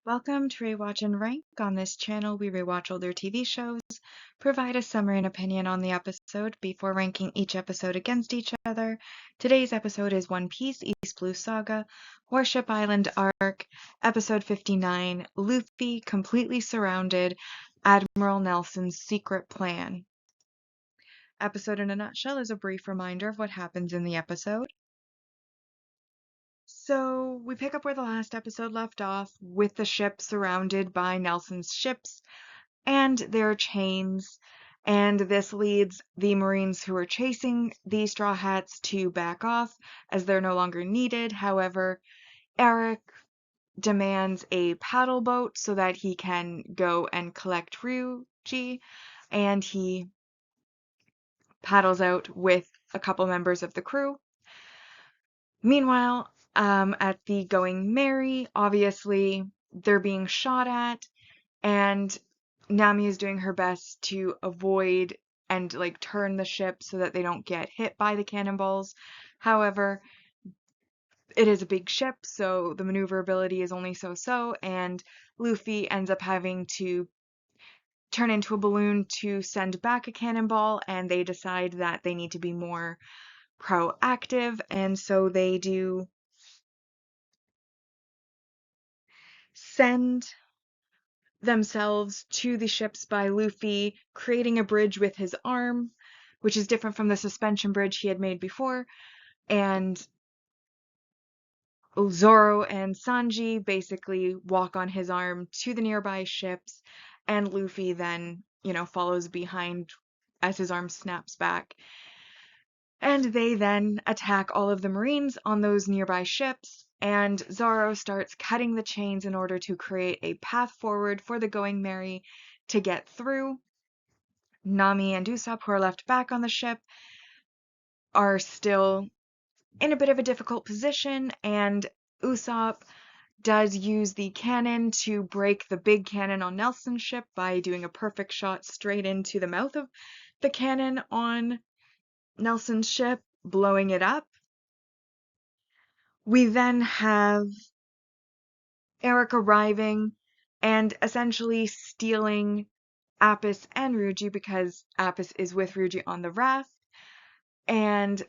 Welcome to Rewatch-and-Rank. On this channel, we rewatch older TV shows, provide a summary and opinion on the episode before ranking each episode against each other. Today's episode is One Piece East Blue Saga, Warship Island Arc, Episode 59, Luffy Completely Surrounded, Admiral Nelson's Secret Plan. Episode in a nutshell is a brief reminder of what happens in the episode. So we pick up where the last episode left off, with the ship surrounded by Nelson's ships and their chains, and this leads the Marines who are chasing the Straw Hats to back off as they're no longer needed. However, Eric demands a paddle boat so that he can go and collect Ryuji, and he paddles out with a couple members of the crew. Meanwhile, at the Going Merry, obviously they're being shot at, and Nami is doing her best to avoid and turn the ship so that they don't get hit by the cannonballs. However, it is a big ship, so the maneuverability is only so-so, and Luffy ends up having to turn into a balloon to send back a cannonball, and they decide that they need to be more proactive, and so they do send themselves to the ships by Luffy creating a bridge with his arm, which is different from the suspension bridge he had made before, and Zoro and Sanji basically walk on his arm to the nearby ships, and Luffy then, follows behind as his arm snaps back. And they then attack all of the Marines on those nearby ships, and Zoro starts cutting the chains in order to create a path forward for the Going Merry to get through. Nami and Usopp, who are left back on the ship, are still in a bit of a difficult position, and Usopp does use the cannon to break the big cannon on Nelson's ship by doing a perfect shot straight into the mouth of the cannon on Nelson's ship, blowing it up. We then have Eric arriving and essentially stealing Apis and Ryuji, because Apis is with Ryuji on the raft, and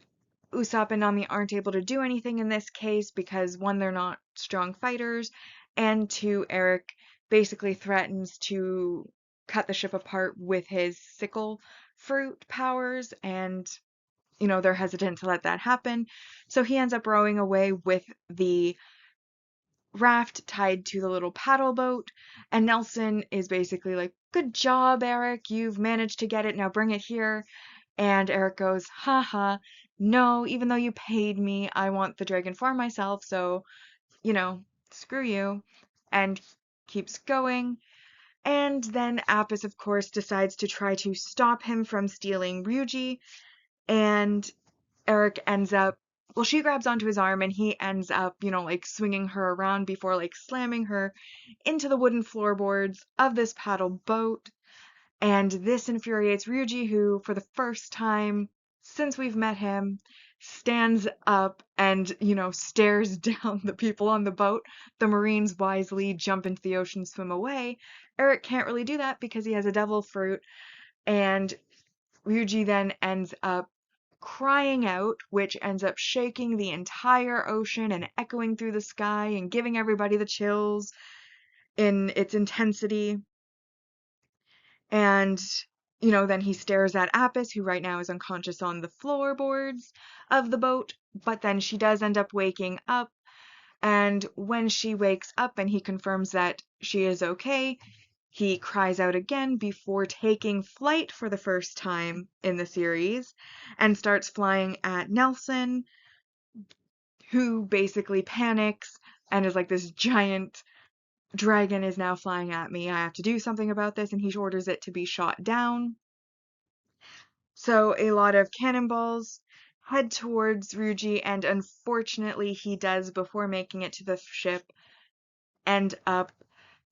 Usopp and Nami aren't able to do anything in this case because, one, they're not strong fighters, and two, Eric basically threatens to cut the ship apart with his sickle fruit powers, and they're hesitant to let that happen. So he ends up rowing away with the raft tied to the little paddle boat, and Nelson is basically like, "Good job, Eric, you've managed to get it, now bring it here." And Eric goes, "Haha, no, even though you paid me, I want the dragon for myself, so, screw you," and keeps going. And then Apis, of course, decides to try to stop him from stealing Ryuji, and Eric ends up, well, she grabs onto his arm and he ends up, swinging her around before, slamming her into the wooden floorboards of this paddle boat. And this infuriates Ryuji, who, for the first time since we've met him, stands up and, stares down the people on the boat. The Marines wisely jump into the ocean, swim away. Eric can't really do that because he has a devil fruit, and Ryuji then ends up crying out, which ends up shaking the entire ocean and echoing through the sky and giving everybody the chills in its intensity. And, then he stares at Apis, who right now is unconscious on the floorboards of the boat, but then she does end up waking up, and when she wakes up and he confirms that she is okay, he cries out again before taking flight for the first time in the series and starts flying at Nelson, who basically panics and is like, "This giant dragon is now flying at me. I have to do something about this," and he orders it to be shot down. So a lot of cannonballs head towards Ryuji, and unfortunately he does, before making it to the ship, end up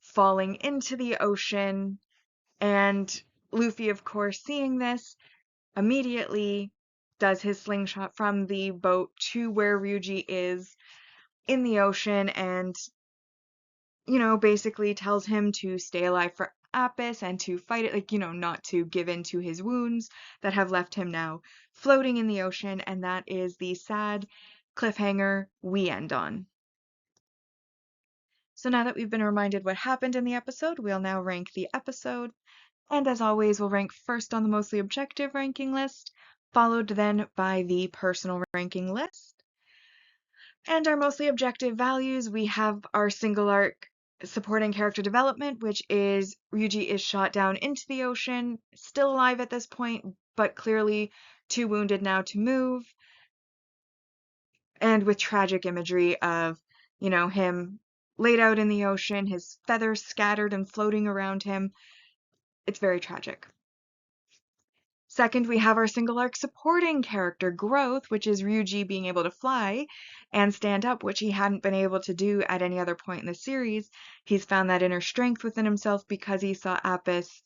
falling into the ocean. And Luffy, of course, seeing this, immediately does his slingshot from the boat to where Ryuji is in the ocean, and basically tells him to stay alive for Apis and to fight it, like, not to give in to his wounds that have left him now floating in the ocean. And that is the sad cliffhanger we end on. So now that we've been reminded what happened in the episode, we'll now rank the episode. And as always, we'll rank first on the mostly objective ranking list, followed then by the personal ranking list. And our mostly objective values, we have our single arc supporting character development, which is Ryuji is shot down into the ocean, still alive at this point, but clearly too wounded now to move. And with tragic imagery of, him laid out in the ocean, his feathers scattered and floating around him. It's very tragic. Second, we have our single arc supporting character growth, which is Ryuji being able to fly and stand up, which he hadn't been able to do at any other point in the series. He's found that inner strength within himself because he saw Apis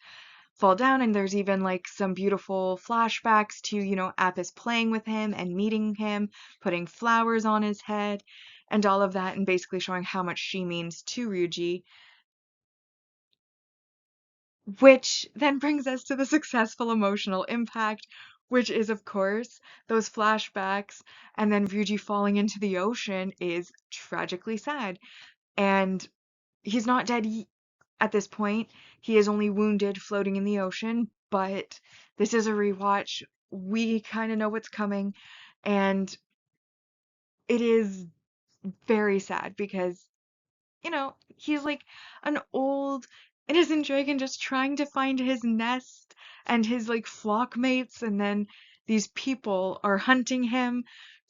fall down, and there's even like some beautiful flashbacks to, Apis playing with him and meeting him, putting flowers on his head, and all of that, and basically showing how much she means to Ryuji. Which then brings us to the successful emotional impact, which is, of course, those flashbacks, and then Ryuji falling into the ocean is tragically sad. And he's not dead at this point. He is only wounded floating in the ocean, but this is a rewatch. We kind of know what's coming, and it is very sad because he's like an old innocent dragon just trying to find his nest and his like flock mates, and then these people are hunting him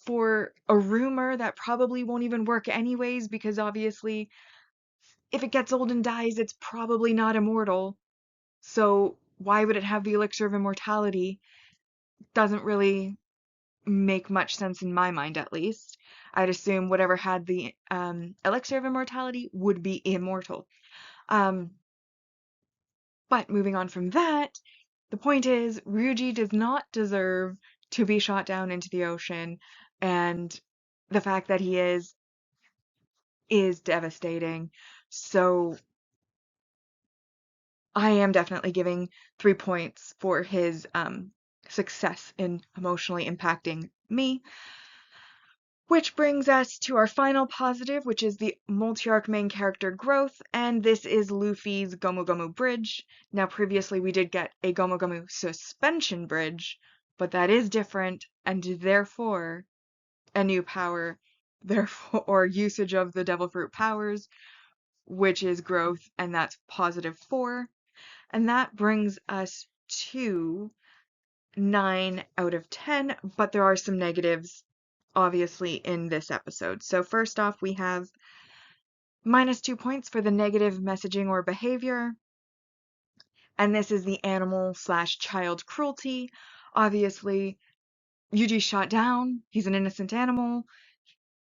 for a rumor that probably won't even work anyways, because obviously if it gets old and dies, it's probably not immortal. So why would it have the elixir of immortality? Doesn't really make much sense in my mind, at least. I'd assume whatever had the elixir of immortality would be immortal. But moving on from that, the point is Ryuji does not deserve to be shot down into the ocean, and the fact that he is devastating. So I am definitely giving 3 points for his success in emotionally impacting me. Which brings us to our final positive, which is the multi-arc main character growth, and this is Luffy's Gomu Gomu Bridge. Now, previously we did get a Gomu Gomu Suspension Bridge, but that is different, and therefore a new power, therefore, or usage of the Devil Fruit powers, which is growth, and that's +4. And that brings us to 9 out of 10, but there are some negatives obviously in this episode. So first off, we have -2 points for the negative messaging or behavior, and this is the animal/child cruelty. Obviously, Yuji's shot down, he's an innocent animal,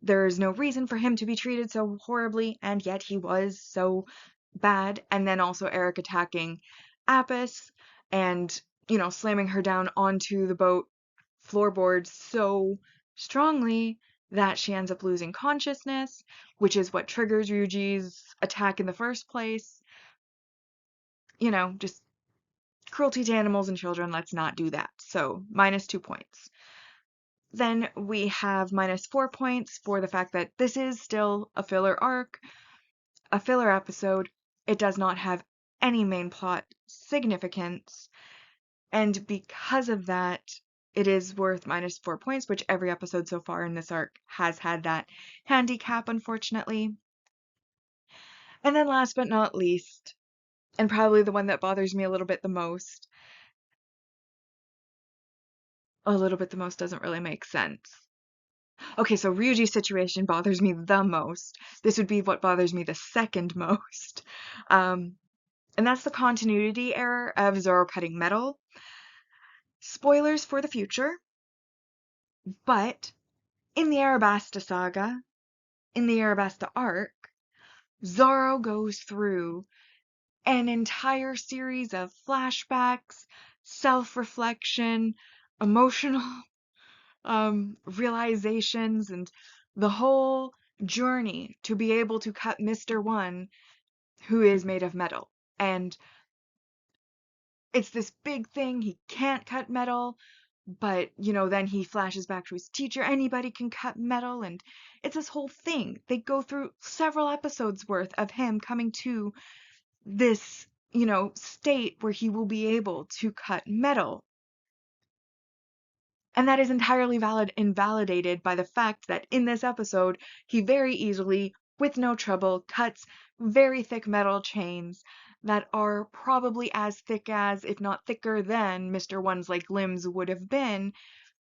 there is no reason for him to be treated so horribly, and yet he was so bad. And then also Eric attacking Apis and, slamming her down onto the boat floorboards so strongly that she ends up losing consciousness, which is what triggers Ryuji's attack in the first place. Just cruelty to animals and children, let's not do that. So, -2 points. Then we have -4 points for the fact that this is still a filler arc, a filler episode. It does not have any main plot significance, and because of that, it is worth -4 points, which every episode so far in this arc has had that handicap, unfortunately. And then last but not least, and probably the one that bothers me a little bit the most doesn't really make sense. Okay, so Ryuji's situation bothers me the most. This would be what bothers me the second most. And that's the continuity error of Zoro cutting metal. Spoilers for the future, but in the Arabasta saga, in the Arabasta arc, Zoro goes through an entire series of flashbacks, self-reflection, emotional realizations, and the whole journey to be able to cut Mr. One who is made of metal. And it's this big thing. He can't cut metal, but, then he flashes back to his teacher. Anybody can cut metal. And it's this whole thing. They go through several episodes worth of him coming to this, state where he will be able to cut metal. And that is entirely invalidated by the fact that in this episode, he very easily, with no trouble, cuts very thick metal chains that are probably as thick as, if not thicker than, Mr. One's limbs would have been.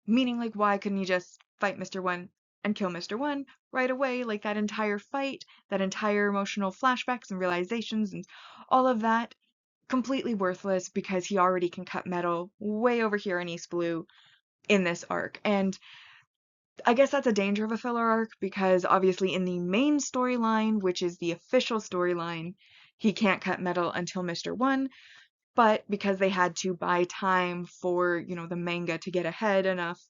Meaning, why couldn't he just fight Mr. One and kill Mr. One right away? That entire fight, that entire emotional flashbacks and realizations and all of that, completely worthless because he already can cut metal way over here in East Blue in this arc. And I guess that's a danger of a filler arc because obviously in the main storyline, which is the official storyline, he can't cut metal until Mr. One. But because they had to buy time for, the manga to get ahead enough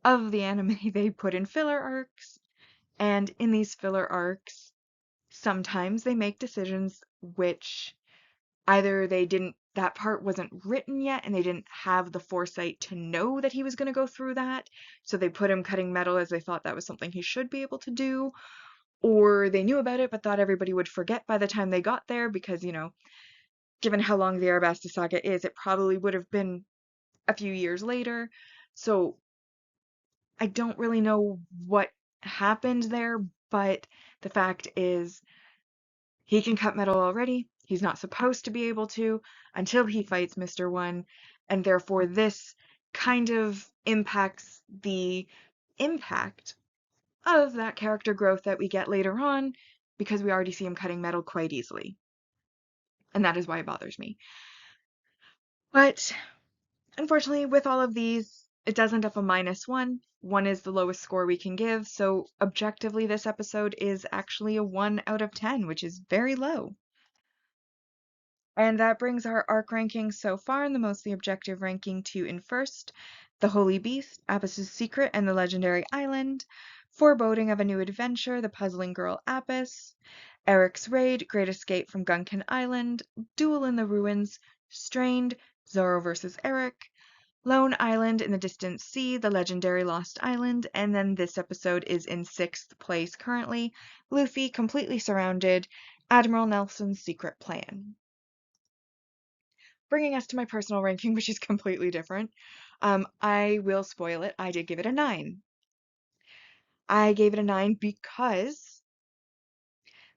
of the anime, they put in filler arcs. And in these filler arcs, sometimes they make decisions which either that part wasn't written yet and they didn't have the foresight to know that he was going to go through that. So they put him cutting metal as they thought that was something he should be able to do. Or they knew about it but thought everybody would forget by the time they got there because, given how long the Arabasta saga is, it probably would have been a few years later. So I don't really know what happened there, but the fact is he can cut metal already. He's not supposed to be able to until he fights Mr. One, and therefore this kind of impacts the impact of that character growth that we get later on because we already see him cutting metal quite easily. And that is why it bothers me. But unfortunately, with all of these, it does end up a -1. 1 is the lowest score we can give, so objectively, this episode is actually a 1 out of 10, which is very low. And that brings our arc ranking so far in the mostly objective ranking to in first, The Holy Beast, Apis' Secret and the Legendary Island, Foreboding of a New Adventure, The Puzzling Girl Apis, Eric's Raid, Great Escape from Gunkin Island, Duel in the Ruins, Strained, Zoro vs. Eric, Lone Island in the Distant Sea, The Legendary Lost Island, and then this episode is in 6th place currently, Luffy Completely Surrounded, Admiral Nelson's Secret Plan. Bringing us to my personal ranking, which is completely different. I will spoil it. I did give it a 9. I gave it a 9 because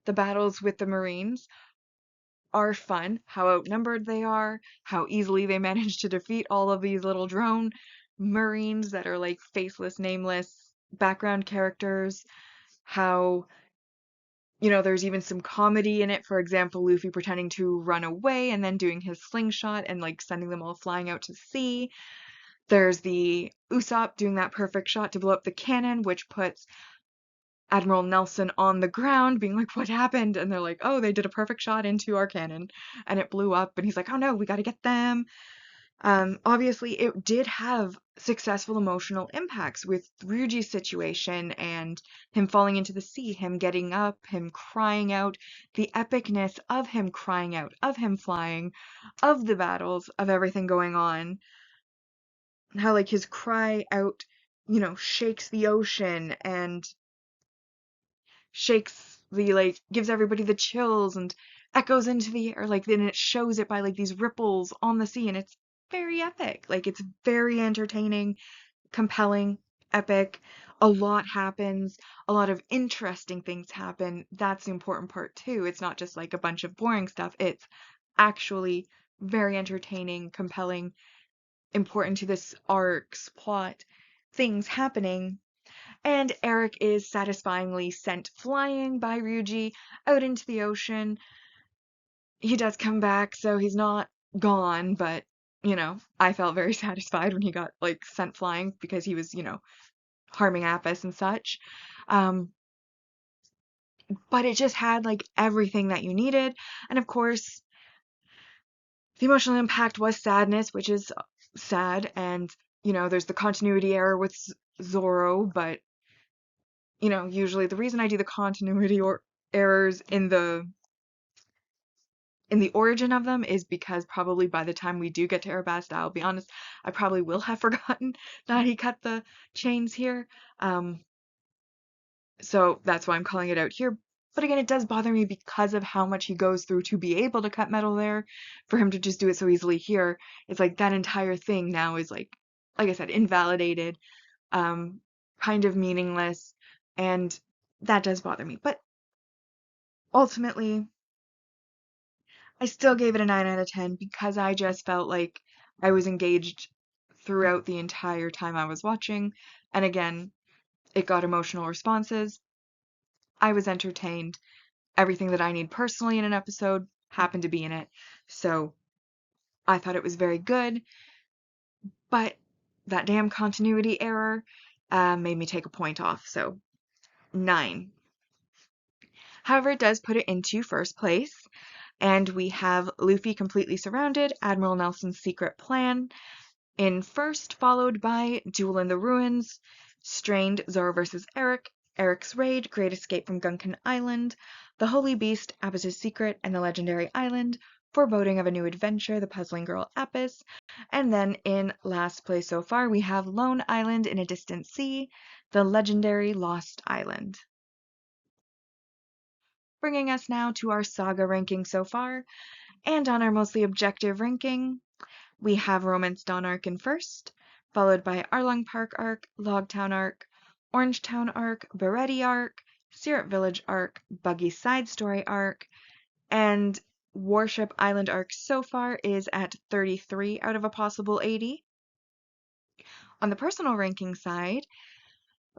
the battles with the Marines are fun, how outnumbered they are, how easily they manage to defeat all of these little drone Marines that are faceless, nameless background characters, how there's even some comedy in it. For example, Luffy pretending to run away and then doing his slingshot and sending them all flying out to sea. There's the Usopp doing that perfect shot to blow up the cannon, which puts Admiral Nelson on the ground being like, what happened? And they're like, oh, they did a perfect shot into our cannon and it blew up. And he's like, oh no, we got to get them. Obviously, it did have successful emotional impacts with Ryuji's situation and him falling into the sea, him getting up, him crying out, the epicness of him crying out, of him flying, of the battles, of everything going on. How his cry out, shakes the ocean and shakes gives everybody the chills and echoes into the air, then it shows it by these ripples on the sea, and it's very epic. It's very entertaining, compelling, epic. A lot happens, a lot of interesting things happen. That's the important part too. It's not just a bunch of boring stuff. It's actually very entertaining, compelling, important to this arc's plot, things happening. And Eric is satisfyingly sent flying by Ryuji out into the ocean. He does come back, so he's not gone, but, I felt very satisfied when he got, sent flying because he was, harming Apis and such. But it just had, everything that you needed. And of course, the emotional impact was sadness, which is sad, and, there's the continuity error with Zoro, but usually the reason I do the continuity or errors in the in the origin of them is because probably by the time we do get to Arabasta, I'll be honest, I probably will have forgotten that he cut the chains here. Um, so that's why I'm calling it out here. But again, it does bother me because of how much he goes through to be able to cut metal there. For him to just do it so easily here, it's like that entire thing now is like I said, invalidated, um, kind of meaningless, and that does bother me. But ultimately, I still gave it a 9 out of 10 because I just felt like I was engaged throughout the entire time I was watching. And again, it got emotional responses. I was entertained. Everything that I need personally in an episode happened to be in it. So I thought it was very good, but that damn continuity error made me take a point off. So 9. However, it does put it into first place. And we have Luffy completely surrounded, Admiral Nelson's secret plan in first, followed by Duel in the Ruins, Strained, Zoro vs. Eric, Eric's Raid, Great Escape from Gunkan Island, The Holy Beast, Apis' Secret, and the Legendary Island, Foreboding of a New Adventure, The Puzzling Girl Apis, and then in last place so far we have Lone Island in a Distant Sea, The Legendary Lost Island. Bringing us now to our saga ranking so far, and on our mostly objective ranking, we have Romance Dawn arc in first, followed by Arlong Park arc, Logtown arc, Orangetown arc, Baretti arc, Syrup Village arc, Buggy Side Story arc, and Warship Island arc so far is at 33 out of a possible 80. On the personal ranking side,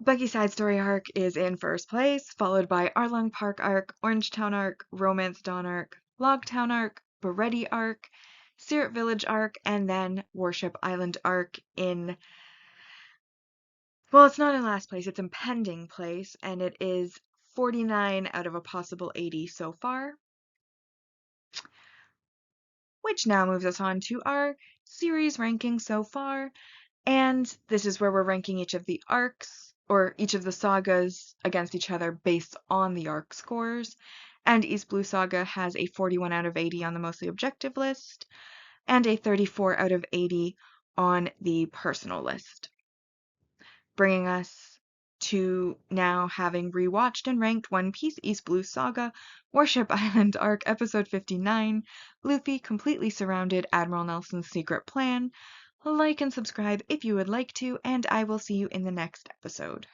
Buggy Side Story arc is in first place, followed by Arlong Park arc, Orangetown arc, Romance Dawn arc, Logtown arc, Baretti arc, Syrup Village arc, and then Warship Island arc in, well, it's not in last place, it's in pending place, and it is 49 out of a possible 80 so far. Which now moves us on to our series ranking so far, and this is where we're ranking each of the arcs, or each of the sagas against each other based on the arc scores. And East Blue Saga has a 41 out of 80 on the mostly objective list, and a 34 out of 80 on the personal list. Bringing us to now having rewatched and ranked One Piece East Blue Saga, Warship Island Arc Episode 59, Luffy completely surrounded, Admiral Nelson's secret plan. Like and subscribe if you would like to, and I will see you in the next episode.